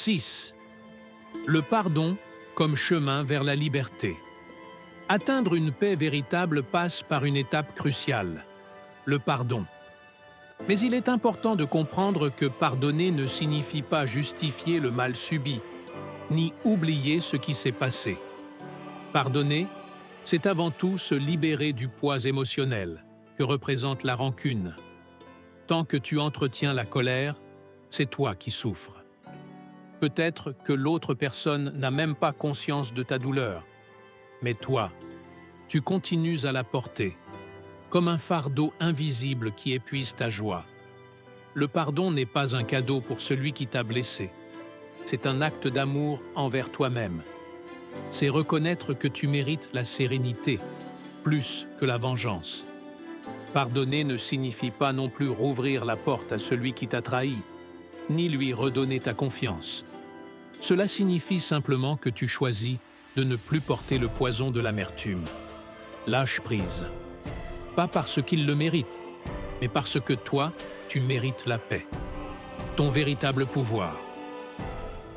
6. Le pardon comme chemin vers la liberté. Atteindre une paix véritable passe par une étape cruciale, le pardon. Mais il est important de comprendre que pardonner ne signifie pas justifier le mal subi, ni oublier ce qui s'est passé. Pardonner, c'est avant tout se libérer du poids émotionnel que représente la rancune. Tant que tu entretiens la colère, c'est toi qui souffres. Peut-être que l'autre personne n'a même pas conscience de ta douleur, mais toi, tu continues à la porter, comme un fardeau invisible qui épuise ta joie. Le pardon n'est pas un cadeau pour celui qui t'a blessé. C'est un acte d'amour envers toi-même. C'est reconnaître que tu mérites la sérénité, plus que la vengeance. Pardonner ne signifie pas non plus rouvrir la porte à celui qui t'a trahi, ni lui redonner ta confiance. Cela signifie simplement que tu choisis de ne plus porter le poison de l'amertume. Lâche prise. Pas parce qu'il le mérite, mais parce que toi, tu mérites la paix. Ton véritable pouvoir.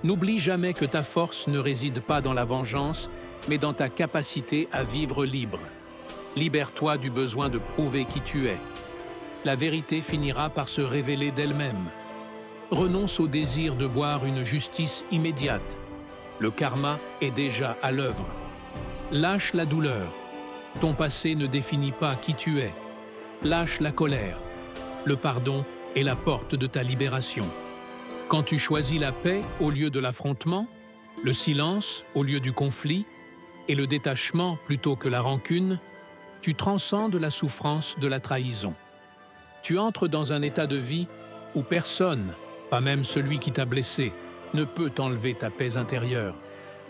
N'oublie jamais que ta force ne réside pas dans la vengeance, mais dans ta capacité à vivre libre. Libère-toi du besoin de prouver qui tu es. La vérité finira par se révéler d'elle-même. Renonce au désir de voir une justice immédiate. Le karma est déjà à l'œuvre. Lâche la douleur. Ton passé ne définit pas qui tu es. Lâche la colère. Le pardon est la porte de ta libération. Quand tu choisis la paix au lieu de l'affrontement, le silence au lieu du conflit et le détachement plutôt que la rancune, tu transcendes la souffrance de la trahison. Tu entres dans un état de vie où personne, pas même celui qui t'a blessé, ne peut t'enlever ta paix intérieure.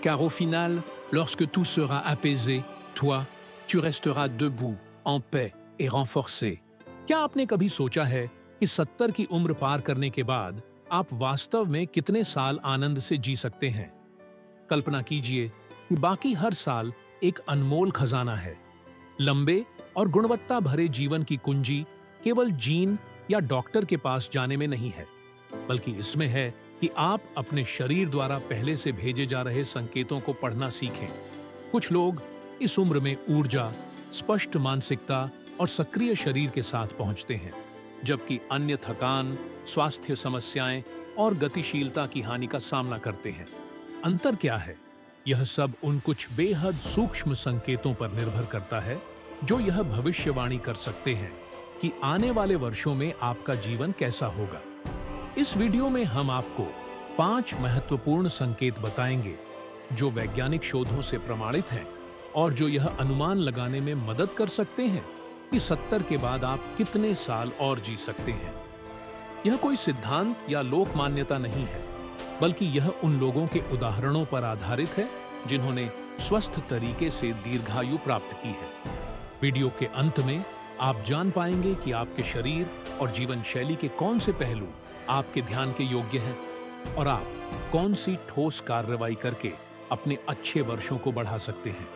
Car au final, lorsque tout sera apaisé, toi, tu resteras debout, en paix et renforcé. क्या आपने कभी सोचा है कि 70 की उम्र पार करने के बाद आप वास्तव में कितने साल आनंद से जी सकते हैं? कल्पना कीजिए कि बाकी हर साल एक अनमोल खजाना है। लंबे और गुणवत्ता भरे जीवन की कुंजी केवल जीन या डॉक्टर के पास जाने में नहीं है, बल्कि इसमें है कि आप अपने शरीर द्वारा पहले से भेजे जा रहे संकेतों को पढ़ना सीखें। कुछ लोग इस उम्र में ऊर्जा, स्पष्ट मानसिकता और सक्रिय शरीर के साथ पहुंचते हैं, जबकि अन्य थकान, स्वास्थ्य समस्याएं और गतिशीलता की हानि का सामना करते हैं। अंतर क्या है? यह सब उन कुछ बेहद सूक्ष्म संकेतों पर निर्भर करता है जो यह भविष्यवाणी कर सकते हैं कि आने वाले वर्षों में आपका जीवन कैसा होगा। इस वीडियो में हम आपको 5 महत्वपूर्ण संकेत बताएंगे जो वैज्ञानिक शोधों से प्रमाणित हैं और जो यह अनुमान लगाने में मदद कर सकते हैं कि 70 के बाद आप कितने साल और जी सकते हैं। यह कोई सिद्धांत या लोक मान्यता नहीं है, बल्कि यह उन लोगों के उदाहरणों पर आधारित है जिन्होंने स्वस्थ तरीके से दीर्घायु प्राप्त की है। वीडियो के अंत में आप जान पाएंगे कि आपके शरीर और जीवन शैली के कौन से पहलू आपके ध्यान के योग्य हैं और आप कौन सी ठोस कार्रवाई करके अपने अच्छे वर्षों को बढ़ा सकते हैं।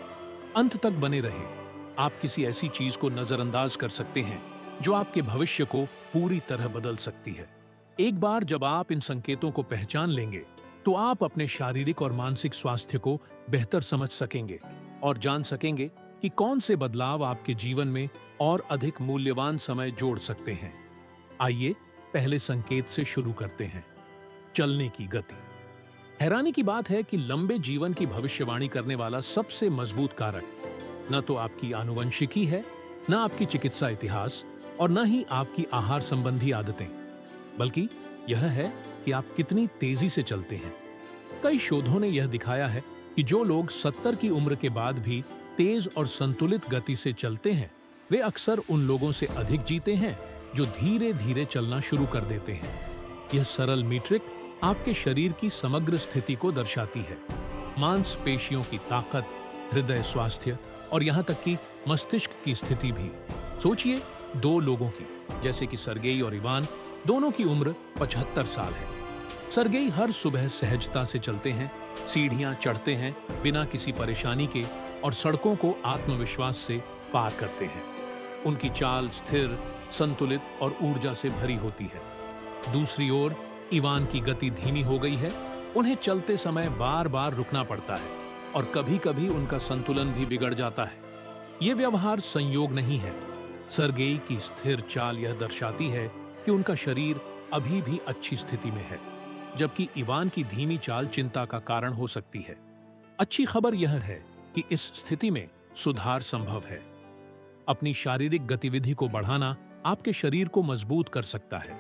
अंत तक बने रहें। आप किसी ऐसी चीज को नजरअंदाज कर सकते हैं जो आपके भविष्य को पूरी तरह बदल सकती है। एक बार जब आप इन संकेतों को पहचान लेंगे, तो आप अपने शारीरिक और मानसिक स्वास्थ्य को बेहतर समझ सकेंगे और जान सकेंगे कि कौन से बदलाव आपके जीवन में और अधिक मूल्यवान समय जोड़ सकते हैं। आइए पहले संकेत से शुरू करते हैं। चलने की गति। हैरानी की बात है कि लंबे जीवन की भविष्यवाणी करने वाला सबसे मजबूत कारक न तो आपकी आनुवंशिकी है, न आपकी चिकित्सा इतिहास और न ही आपकी आहार संबंधी आदतें, बल्कि यह है कि आप कितनी तेजी से चलते हैं। कई शोधों ने यह दिखाया है कि जो लोग 70 की उम्र के बाद भी तेज और संतुलित गति से चलते हैं, वे अक्सर उन लोगों से अधिक जीते हैं जो धीरे धीरे चलना शुरू कर देते हैं। यह सरल मीट्रिक आपके शरीर की समग्र स्थिति को दर्शाती है। मांसपेशियों की ताकत, हृदय स्वास्थ्य और यहाँ तक कि मस्तिष्क की स्थिति भी। सोचिए 2 लोगों की, जैसे कि सर्गेई और इवान, दोनों की उम्र 75 साल है। सर्गेई हर सुबह सहजता से चलते हैं, सीढ़ियां चढ़ते हैं बिना किसी परेशानी के और सड़कों को आत्मविश्वास से पार करते हैं। उनकी चाल स्थिर, संतुलित और ऊर्जा से भरी होती है। दूसरी ओर इवान की गति धीमी हो गई है, उन्हें चलते समय बार बार रुकना पड़ता है और कभी-कभी उनका संतुलन भी बिगड़ जाता है। ये व्यवहार संयोग नहीं है। सर्गेई की स्थिर चाल यह दर्शाती है कि उनका शरीर अभी भी अच्छी स्थिति में है, जबकि इवान की धीमी चाल चिंता का कारण हो सकती है। अच्छी खबर यह है कि इस स्थिति में सुधार संभव है। अपनी शारीरिक गतिविधि को बढ़ाना आपके शरीर को मजबूत कर सकता है।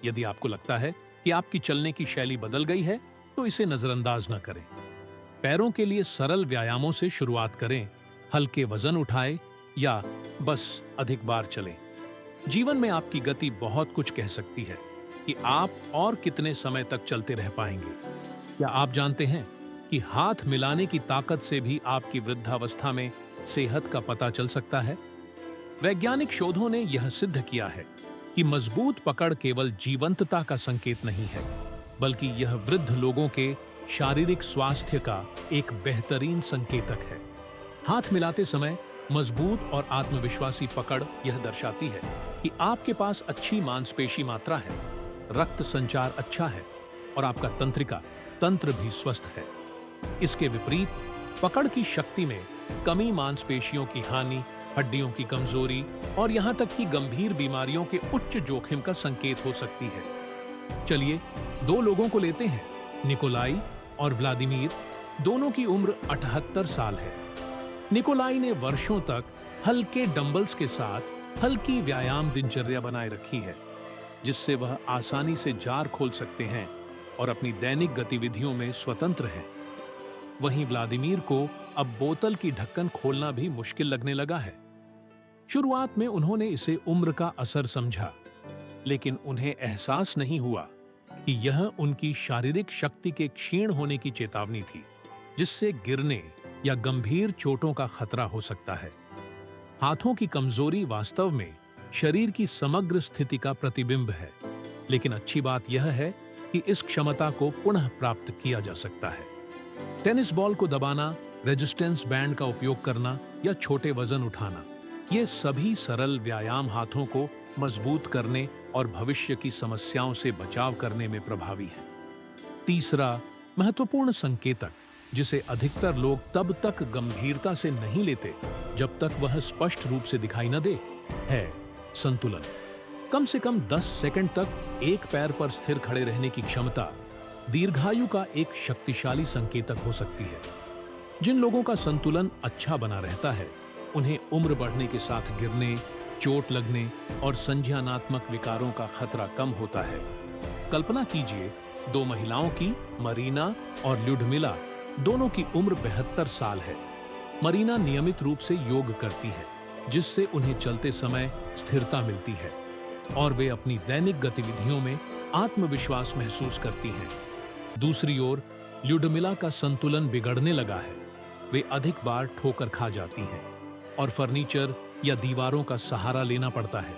यदि आपको लगता है कि आपकी चलने की शैली बदल गई है, तो इसे नजरअंदाज न करें। पैरों के लिए सरल व्यायामों से शुरुआत करें, हल्के वजन उठाएं या बस अधिक बार चलें। जीवन में आपकी गति बहुत कुछ कह सकती है कि आप और कितने समय तक चलते रह पाएंगे। क्या आप जानते हैं कि हाथ मिलाने की ताकत से भी आपकी वृद्धावस्था में सेहत का पता चल सकता है? वैज्ञानिक शोधों ने यह सिद्ध किया है कि मजबूत पकड़ केवल जीवंतता का संकेत नहीं है, बल्कि यह वृद्ध लोगों के शारीरिक स्वास्थ्य का एक बेहतरीन संकेतक है। हाथ मिलाते समय मजबूत और आत्मविश्वासी पकड़ यह दर्शाती है कि आपके पास अच्छी मांसपेशी मात्रा है, रक्त संचार अच्छा है और आपका तंत्रिका तंत्र भी स्वस्थ है। इसके विपरीत पकड़ की शक्ति में कमी मांसपेशियों की हानि, हड्डियों की कमजोरी और यहां तक कि गंभीर बीमारियों के उच्च जोखिम का संकेत हो सकती है। चलिए 2 लोगों को लेते हैं, निकोलाई और व्लादिमीर। दोनों की उम्र 78 साल है। निकोलाई ने वर्षों तक हल्के डंबल्स के साथ हल्की व्यायाम दिनचर्या बनाए रखी है, जिससे वह आसानी से जार खोल सकते हैं और अपनी दैनिक गतिविधियों में स्वतंत्र हैं। वहीं व्लादिमीर को अब बोतल की ढक्कन खोलना भी मुश्किल लगने लगा है। शुरुआत में उन्होंने इसे उम्र का असर समझा, लेकिन उन्हें एहसास नहीं हुआ कि यह उनकी शारीरिक शक्ति के क्षीण होने की चेतावनी थी, जिससे गिरने या गंभीर चोटों का खतरा हो सकता है। हाथों की कमजोरी वास्तव में शरीर की समग्र स्थिति का प्रतिबिंब है, लेकिन अच्छी बात यह है कि इस क्षमता को पुनः प्राप्त किया जा सकता है। टेनिस बॉल को दबाना, रेजिस्टेंस बैंड का उपयोग करना या छोटे वजन उठाना, ये सभी सरल व्यायाम हाथों को मजबूत करने और भविष्य की समस्याओं से बचाव करने में प्रभावी है। तीसरा महत्वपूर्ण संकेतक, जिसे अधिकतर लोग तब तक गंभीरता से नहीं लेते जब तक वह स्पष्ट रूप से दिखाई न दे, है संतुलन। कम से कम 10 सेकंड तक एक पैर पर स्थिर खड़े रहने की क्षमता दीर्घायु का एक शक्तिशाली संकेतक हो सकती है। जिन लोगों का संतुलन अच्छा बना रहता है, उन्हें उम्र बढ़ने के साथ गिरने, चोट लगने और संज्ञानात्मक विकारों का खतरा कम होता है। कल्पना कीजिए 2 महिलाओं की, मरीना और ल्यूडमिला। दोनों की उम्र 72 साल है। मरीना नियमित रूप से योग करती है, जिससे उन्हें चलते समय स्थिरता मिलती है और वे अपनी दैनिक गतिविधियों में आत्मविश्वास महसूस करती हैं। दूसरी ओर ल्यूडमिला का संतुलन बिगड़ने लगा है। वे अधिक बार ठोकर खा जाती हैं और फर्नीचर या दीवारों का सहारा लेना पड़ता है।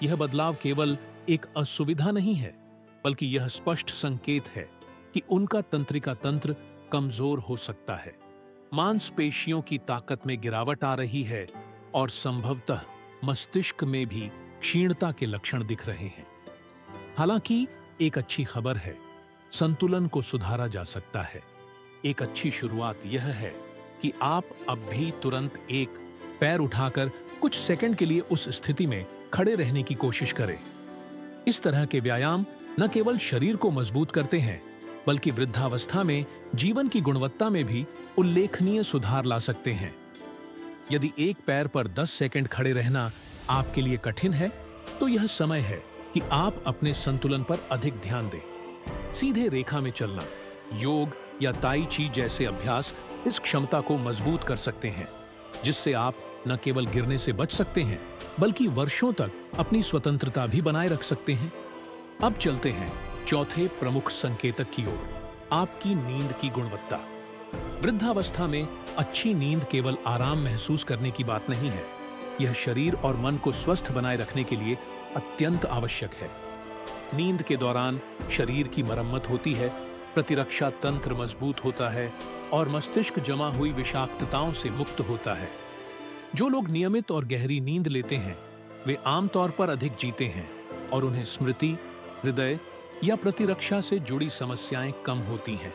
यह बदलाव केवल एक असुविधा नहीं है, बल्कि यह स्पष्ट संकेत है कि उनका तंत्रिका तंत्र कमजोर हो सकता है। मांसपेशियों की ताकत में गिरावट आ रही है और संभवतः मस्तिष्क में भी क्षीणता के लक्षण दिख रहे हैं। हालांकि एक अच्छी खबर है, संतुलन को सुधारा जा सकता है। एक अच्छी शुरुआत यह है कि आप अब भी तुरंत एक पैर उठाकर कुछ सेकंड के लिए उस स्थिति में खड़े रहने की कोशिश करें। इस तरह के व्यायाम न केवल शरीर को मजबूत करते हैं, बल्कि वृद्धावस्था में जीवन की गुणवत्ता में भी उल्लेखनीय सुधार ला सकते हैं। यदि एक पैर पर 10 सेकंड खड़े रहना आपके लिए कठिन है, तो यह समय है कि आप अपने संतुलन पर अधिक ध्यान दें। सीधे रेखा में चलना, योग या ताई ची जैसे अभ्यास इस क्षमता को मजबूत कर सकते हैं, जिससे आप न केवल गिरने से बच सकते हैं, बल्कि वर्षों तक अपनी स्वतंत्रता भी बनाए रख सकते हैं। अब चलते हैं चौथे प्रमुख संकेतक की ओर, आपकी नींद की गुणवत्ता। वृद्धावस्था में अच्छी नींद केवल आराम महसूस करने की बात नहीं है, यह शरीर और मन को स्वस्थ बनाए रखने के लिए अत्यंत आवश्यक है। नींद के दौरान शरीर की मरम्मत होती है, प्रतिरक्षा तंत्र मजबूत होता है और मस्तिष्क जमा हुई विषाक्तताओं से मुक्त होता है। जो लोग नियमित और गहरी नींद लेते हैं, वे आमतौर पर अधिक जीते हैं और उन्हें स्मृति, हृदय या प्रतिरक्षा से जुड़ी समस्याएं कम होती हैं।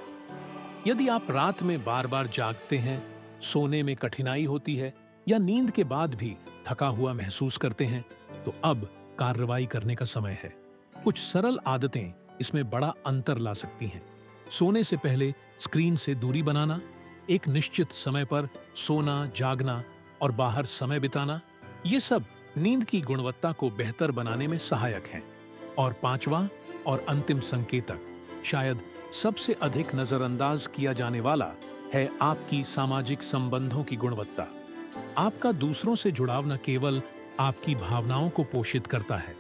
यदि आप रात में बार बार जागते हैं, सोने में कठिनाई होती है या नींद के बाद भी थका हुआ महसूस करते हैं, तो अब कार्रवाई करने का समय है। कुछ सरल आदतें इसमें बड़ा अंतर ला सकती हैं। सोने से पहले स्क्रीन से दूरी बनाना, एक निश्चित समय पर सोना, जागना और बाहर समय बिताना, ये सब नींद की गुणवत्ता को बेहतर बनाने में सहायक हैं। और पांचवा और अंतिम संकेतक, शायद सबसे अधिक नजरअंदाज किया जाने वाला, है आपकी सामाजिक संबंधों की गुणवत्ता। आपका दूसरों से जुड़ाव न केवल आपकी भावनाओं को पोषित करता है,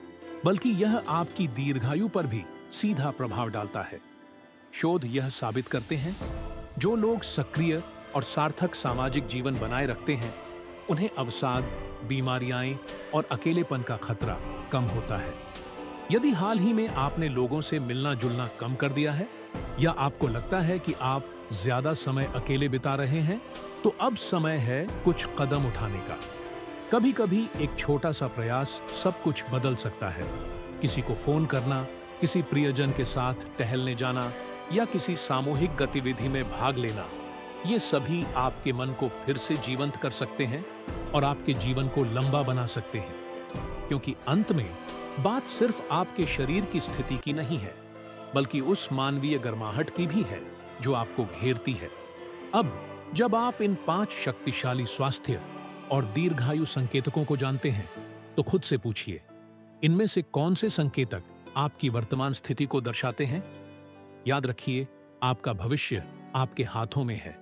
बल्कि यह आपकी दीर्घायु पर भी सीधा प्रभाव डालता है। शोध यह साबित करते हैं, जो लोग सक्रिय और सार्थक सामाजिक जीवन बनाए रखते हैं, उन्हें अवसाद, बीमारियां और अकेलेपन का खतरा कम होता है। यदि हाल ही में आपने लोगों से मिलना जुलना कम कर दिया है, या आपको लगता है कि आप ज्यादा समय अकेले बिता रहे हैं, तो अब समय है कुछ कदम उठाने का। कभी कभी एक छोटा सा प्रयास सब कुछ बदल सकता है। किसी को फोन करना, किसी प्रियजन के साथ टहलने जाना या किसी सामूहिक गतिविधि में भाग लेना, ये सभी आपके मन को फिर से जीवंत कर सकते हैं और आपके जीवन को लंबा बना सकते हैं। क्योंकि अंत में बात सिर्फ आपके शरीर की स्थिति की नहीं है, बल्कि उस मानवीय गर्माहट की भी है जो आपको घेरती है। अब जब आप इन 5 शक्तिशाली स्वास्थ्य और दीर्घायु संकेतकों को जानते हैं, तो खुद से पूछिए, इनमें से कौन से संकेतक आपकी वर्तमान स्थिति को दर्शाते हैं? याद रखिए, आपका भविष्य आपके हाथों में है।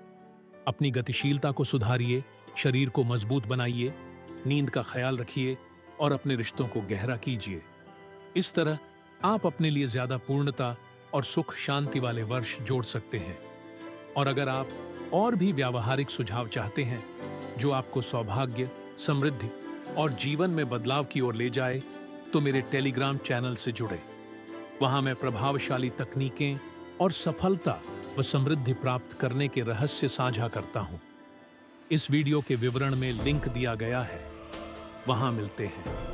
अपनी गतिशीलता को सुधारिए, शरीर को मजबूत बनाइए, नींद का ख्याल रखिए और अपने रिश्तों को गहरा कीजिए। इस तरह आप अपने लिए ज्यादा पूर्णता और सुख शांति वाले वर्ष जोड़ सकते हैं। और अगर आप और भी व्यावहारिक सुझाव चाहते हैं जो आपको सौभाग्य, समृद्धि और जीवन में बदलाव की ओर ले जाए, तो मेरे टेलीग्राम चैनल से जुड़े। वहां मैं प्रभावशाली तकनीकें और सफलता व समृद्धि प्राप्त करने के रहस्य साझा करता हूं। इस वीडियो के विवरण में लिंक दिया गया है, वहां मिलते हैं।